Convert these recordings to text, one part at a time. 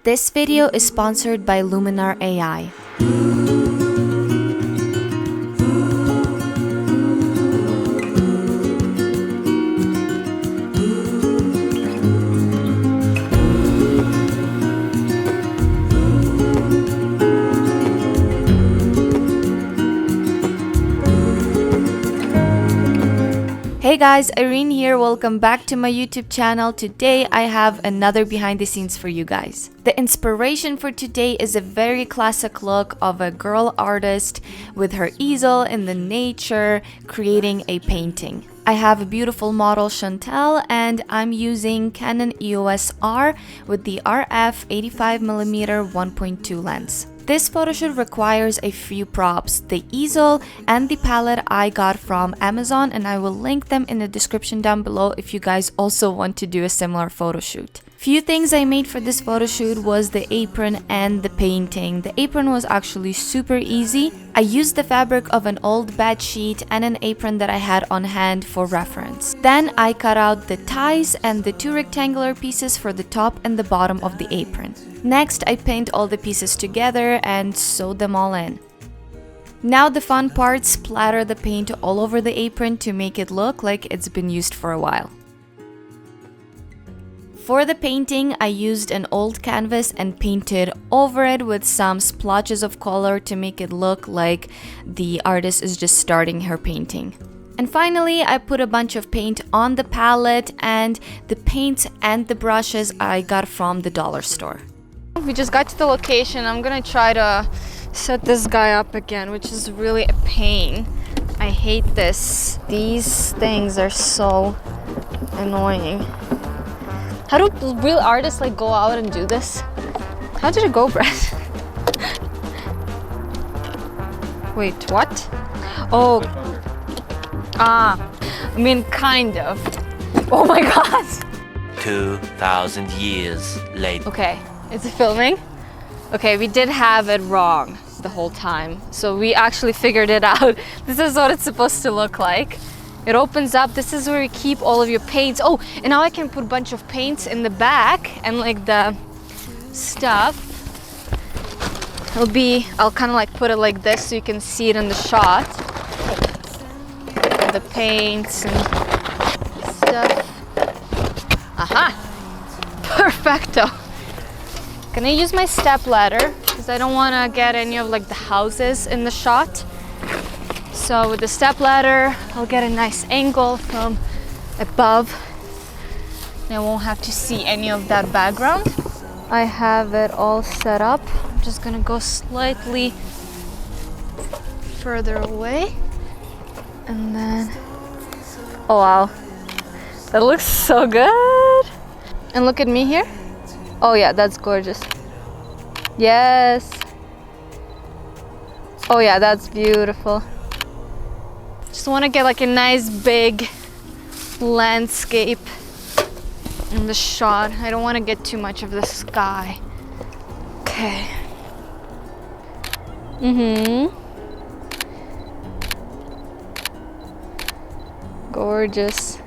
This video is sponsored by Luminar Ai. Hey guys, Irene here, welcome back to my YouTube channel. Today I have another behind the scenes for you guys. The inspiration for today is a very classic look of a girl artist with her easel in the nature creating a painting. I have a beautiful model Chantel and I'm using Canon EOS R with the RF 85mm 1.2 lens. This photoshoot requires a few props, the easel and the palette I got from Amazon, and I will link them in the description down below if you guys also want to do a similar photoshoot. Few things I made for this photoshoot was the apron and the painting. The apron was actually super easy. I used the fabric of an old bed sheet and an apron that I had on hand for reference. Then I cut out the ties and the two rectangular pieces for the top and the bottom of the apron. Next, I pinned all the pieces together and sewed them all in. Now the fun part, splatter the paint all over the apron to make it look like it's been used for a while. For the painting, I used an old canvas and painted over it with some splotches of color to make it look like the artist is just starting her painting. And finally, I put a bunch of paint on the palette, and the paints and the brushes I got from the dollar store. We just got to the location. I'm gonna try to set this guy up again, which is really a pain. I hate this. These things are so annoying. How do real artists like go out and do this? How did it go, Brett? Wait, what? Oh. I mean, kind of. Oh my god! 2,000 years later. Okay, is it filming? Okay, we did have it wrong the whole time. So we actually figured it out. This is what it's supposed to look like. It opens up. This is where you keep all of your paints. Oh, and now I can put a bunch of paints in the back and like the stuff. I'll kind of like put it like this so you can see it in the shot. The paints and stuff. Aha! Perfecto. Can I use my step ladder? Because I don't want to get any of like the houses in the shot. So with the step ladder, I'll get a nice angle from above. And I won't have to see any of that background. I have it all set up. I'm just gonna go slightly further away. And then, oh wow, that looks so good. And look at me here. Oh yeah, that's gorgeous. Yes. Oh yeah, that's beautiful. Just want to get like a nice big landscape in the shot. I don't want to get too much of the sky. Okay. Gorgeous.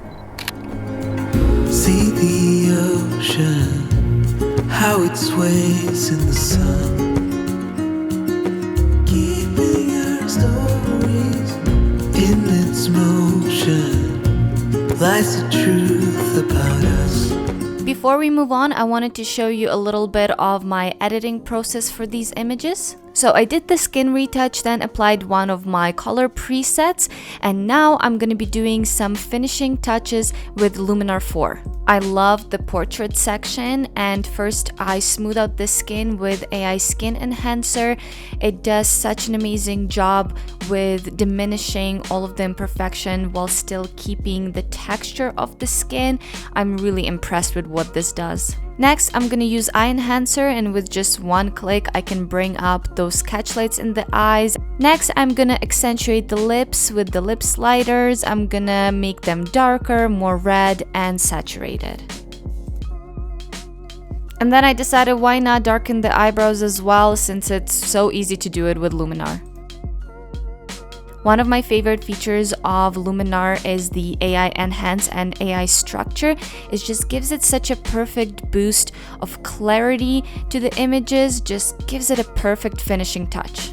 See the ocean, how it sways in the sun, keeping our stories in its motion, lies the truth about us. Before we move on, I wanted to show you a little bit of my editing process for these images. So I did the skin retouch, then applied one of my color presets, and now I'm going to be doing some finishing touches with Luminar 4. I love the portrait section, and first I smooth out the skin with AI Skin Enhancer. It does such an amazing job with diminishing all of the imperfection while still keeping the texture of the skin. I'm really impressed with what this does. Next, I'm gonna use eye enhancer, and with just one click I can bring up those catch lights in the eyes. Next, I'm gonna accentuate the lips with the lip sliders. I'm gonna make them darker, more red and saturated. And then I decided why not darken the eyebrows as well, since it's so easy to do it with Luminar. One of my favorite features of Luminar is the AI Enhance and AI Structure. It just gives it such a perfect boost of clarity to the images, just gives it a perfect finishing touch.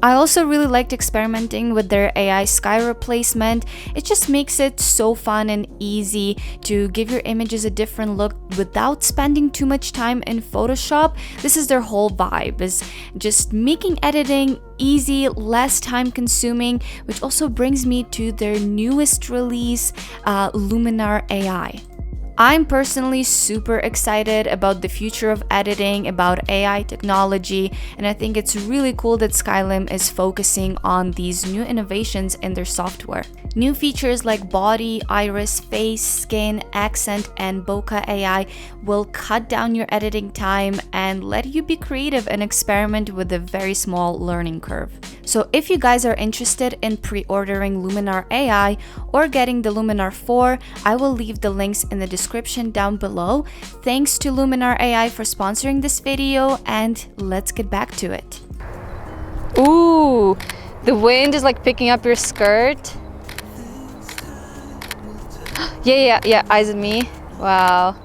I also really liked experimenting with their AI sky replacement. It just makes it so fun and easy to give your images a different look without spending too much time in Photoshop. This is their whole vibe, is just making editing easy, less time consuming, which also brings me to their newest release, Luminar Ai. I'm personally super excited about the future of editing, about AI technology, and I think it's really cool that Skylum is focusing on these new innovations in their software. New features like body, iris, face, skin, accent, and bokeh AI will cut down your editing time and let you be creative and experiment with a very small learning curve. So if you guys are interested in pre-ordering Luminar Ai or getting the Luminar 4, I will leave the links in the description down below. Thanks to Luminar Ai for sponsoring this video, and let's get back to it. Ooh, the wind is like picking up your skirt. Yeah, eyes on me. Wow.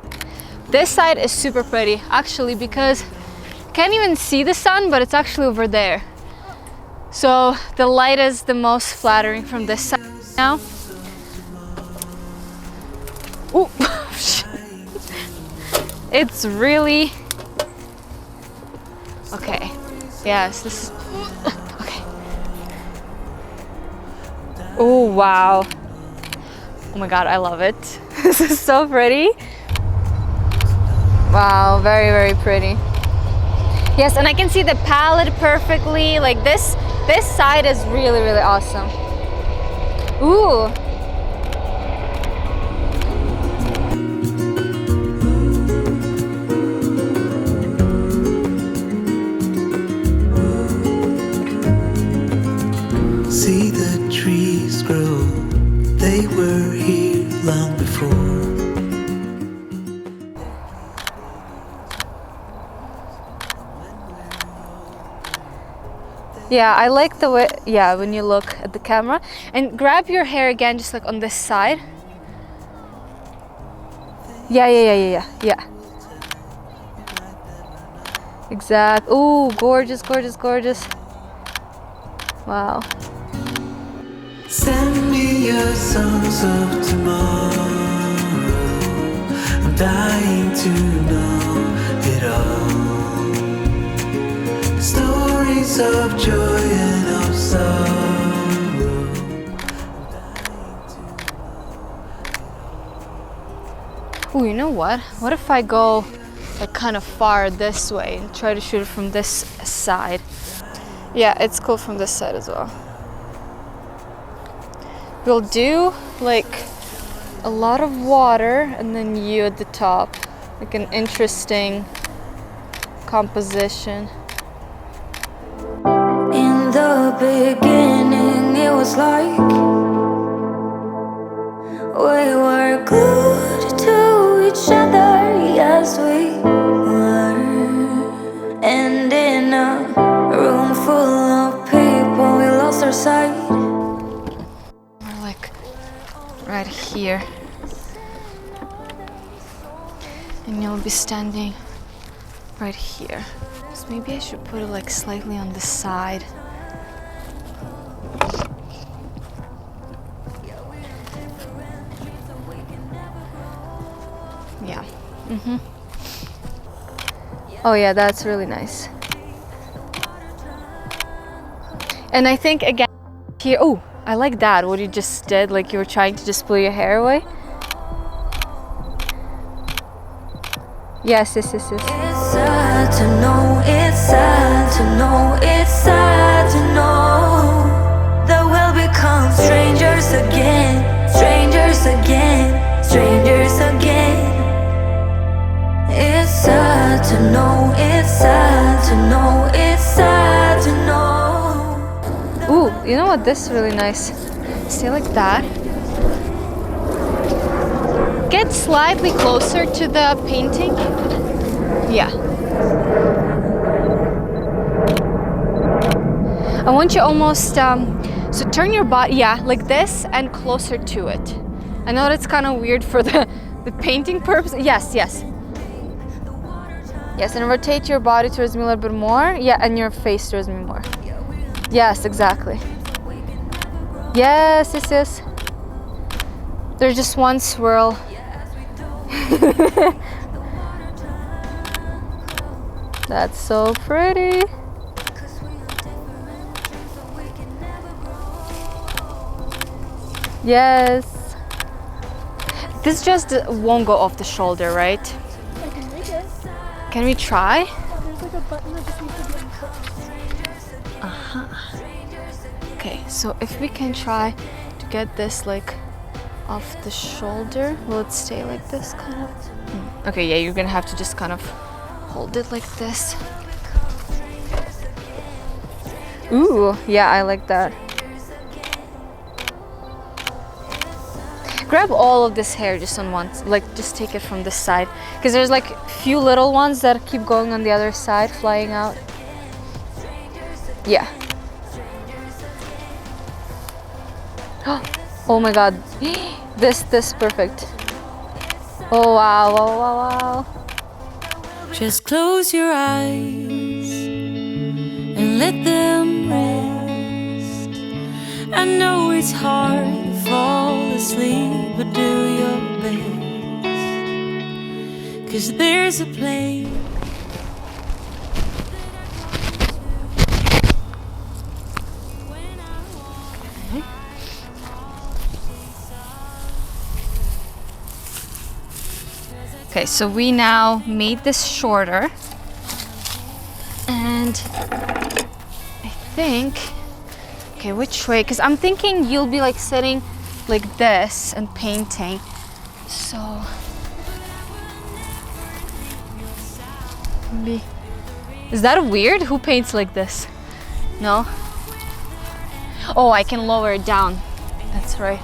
This side is super pretty, actually, because you can't even see the sun, but it's actually over there. So the light is the most flattering from this side now. Ooh. It's really... Okay. Yes, this is... Okay. Oh, wow. Oh my god, I love it. This is so pretty. Wow, very, very pretty. Yes, and I can see the palette perfectly. Like this side is really, really awesome. Ooh. See the trees grow, they were here long before. Yeah, I like the way, yeah, when you look at the camera. And grab your hair again, just like on this side. Yeah. Exact. Ooh, gorgeous, gorgeous, gorgeous. Wow. Send me your songs of tomorrow. I'm dying to know it all. Stories of joy and of sorrow. Ooh, you know what? What if I go like kind of far this way and try to shoot it from this side? Yeah, it's cool from this side as well. We'll do like a lot of water and then you at the top. Like an interesting composition. In the beginning, it was like we were glued to each other, yes we were. And in a room full of people, we lost our sight. Or like right here. And you'll be standing right here. So maybe I should put it like slightly on the side. Yeah. Oh yeah, that's really nice. And I think again here, oh, I like that, what you just did, like you were trying to just pull your hair away. Yes. It's sad to know, it's sad to know, it's sad to know that we'll become strangers again, strangers again, strangers again. It's sad to know, it's sad to know, it's sad to know. Ooh, you know what? This is really nice. Stay like that. Get slightly closer to the painting. Yeah. I want you almost, so turn your body, yeah, like this and closer to it. I know that's kind of weird for the painting purpose. Yes, yes. Yes, and rotate your body towards me a little bit more. Yeah, and your face towards me more. Yes, exactly. Yes, yes, yes. There's just one swirl. That's so pretty. Yes. This just won't go off the shoulder, right? I can make it. Can we try? There's like a button that just needs to be unput. Okay, so if we can try to get this like off the shoulder, will it stay like this kind of? Okay, yeah, you're gonna have to just kind of hold it like this. Ooh, yeah, I like that. Grab all of this hair just on one, like just take it from this side, because there's like few little ones that keep going on the other side, flying out. Yeah. Oh my god, this perfect. Oh wow, wow, wow, wow. Just close your eyes and let them rest. I know it's hard to fall asleep, but do your best, 'cause there's a place. Okay, so we now made this shorter, and I think, okay, which way? Because I'm thinking you'll be like sitting like this and painting, so maybe. Is that weird? Who paints like this? No? Oh, I can lower it down. That's right.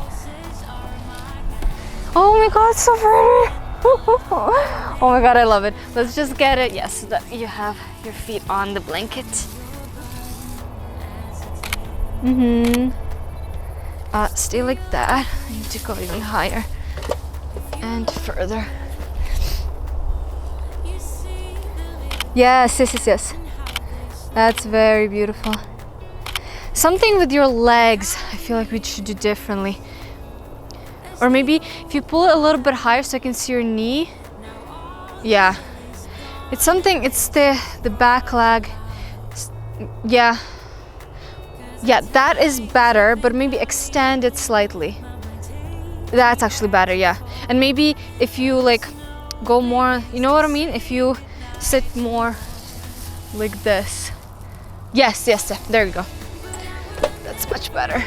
Oh my god, it's so pretty! Oh my god, I love it. Let's just get it. Yes, so that you have your feet on the blanket. Stay like that. I need to go even higher and further. Yes, yes, yes, yes. That's very beautiful. Something with your legs, I feel like we should do differently. Or maybe if you pull it a little bit higher so I can see your knee. Yeah. It's something, it's the back leg. Yeah. Yeah, that is better, but maybe extend it slightly. That's actually better, yeah. And maybe if you like go more, you know what I mean? If you sit more like this. Yes, yes, yes, there you go. That's much better.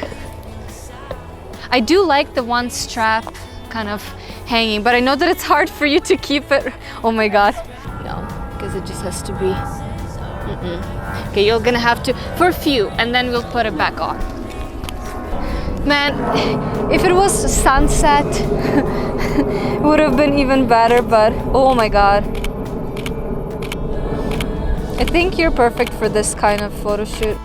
I do like the one strap kind of hanging, but I know that it's hard for you to keep it. Oh my god. No, because it just has to be. Okay, you're gonna have to, for a few, and then we'll put it back on. Man, if it was sunset, it would have been even better, but oh my god. I think you're perfect for this kind of photo shoot.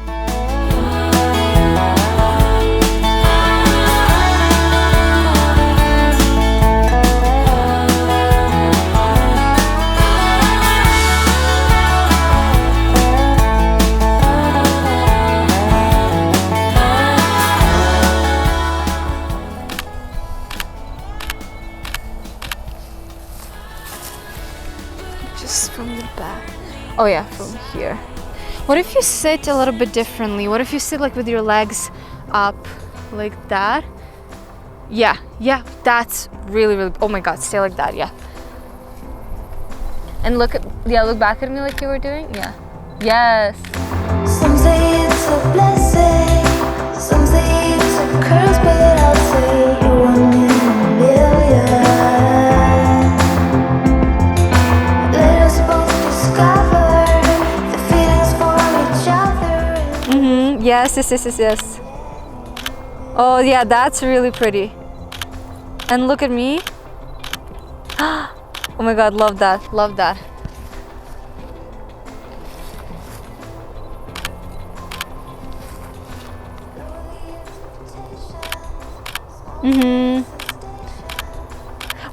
From the back. Oh yeah, from here. What if you sit a little bit differently? What if you sit like with your legs up like that? Yeah, yeah, that's really, really, oh my god, stay like that, yeah. And look at, yeah, look back at me like you were doing, yeah. Yes. Some say it's a blessing, some say it's a curse, but I'll say you're one in a million. Let us both discover the feelings for each other. Yes, yes, yes, yes, yes. Oh yeah, that's really pretty. And look at me. Oh my god, love that, love that.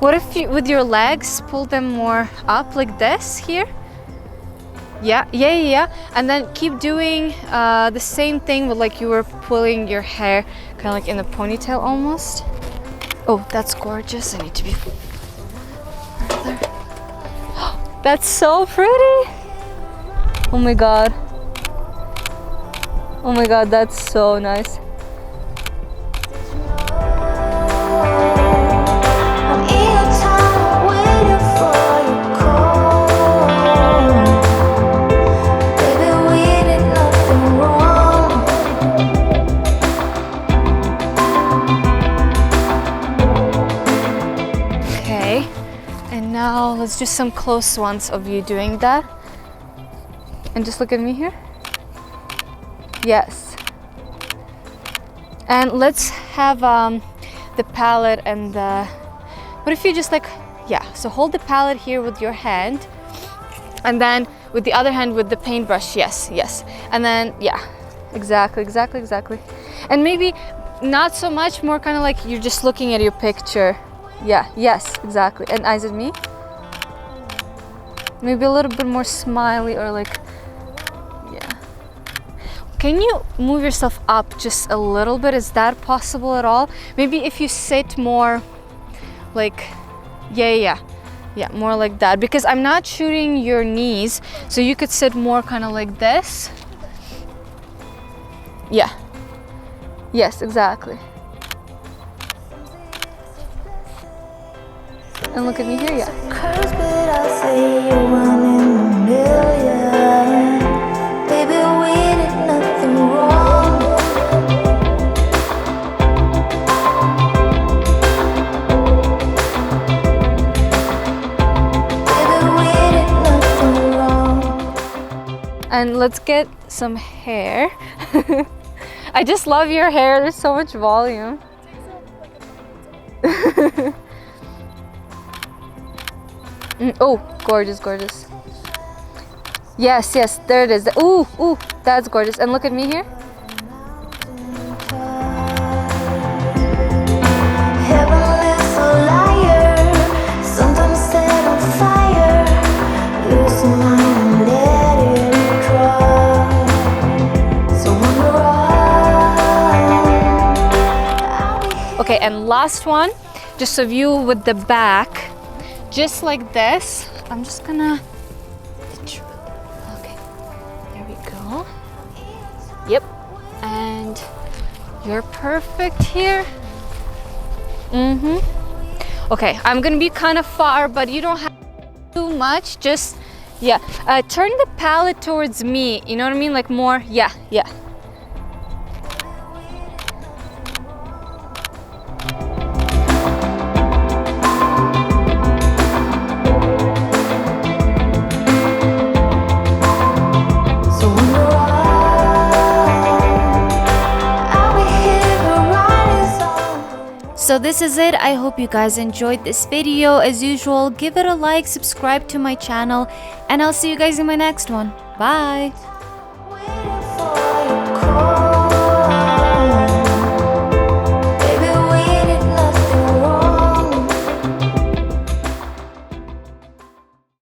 What if you, with your legs, pull them more up like this here? Yeah. And then keep doing the same thing with like you were pulling your hair kind of like in a ponytail almost. Oh, that's gorgeous. I need to be further. That's so pretty. Oh my god. Oh my god, that's so nice. Now let's do some close ones of you doing that. And just look at me here. Yes. And let's have the palette and the... What if you just like... Yeah, so hold the palette here with your hand. And then with the other hand with the paintbrush. Yes. And then, yeah. Exactly. And maybe not so much, more kind of like you're just looking at your picture. Yeah, yes, exactly. And eyes at me. Maybe a little bit more smiley or like, yeah. Can you move yourself up just a little bit? Is that possible at all? Maybe if you sit more like, yeah, more like that. Because I'm not shooting your knees, so you could sit more kind of like this. Yeah. Yes, exactly. And look at me here, yeah. Curse, but I'll say you're 1 in a million. Baby, we did nothing wrong. Baby, we did nothing wrong. And let's get some hair. I just love your hair. There's so much volume. Oh, gorgeous. Yes, there it is. Ooh, that's gorgeous. And look at me here. Heaven is a liar, sometimes set on fire. Lose your mind and let it dry. So on the run. Okay, and last one, just a view with the back. Just like this. I'm just gonna... Okay, there we go. Yep, and you're perfect here. Okay, I'm gonna be kind of far, but you don't have too much. Just, yeah, turn the palette towards me. You know what I mean? Like more, yeah. So this is it. I hope you guys enjoyed this video. As usual, give it a like, subscribe to my channel, and I'll see you guys in my next one. Bye! Waiting for your call.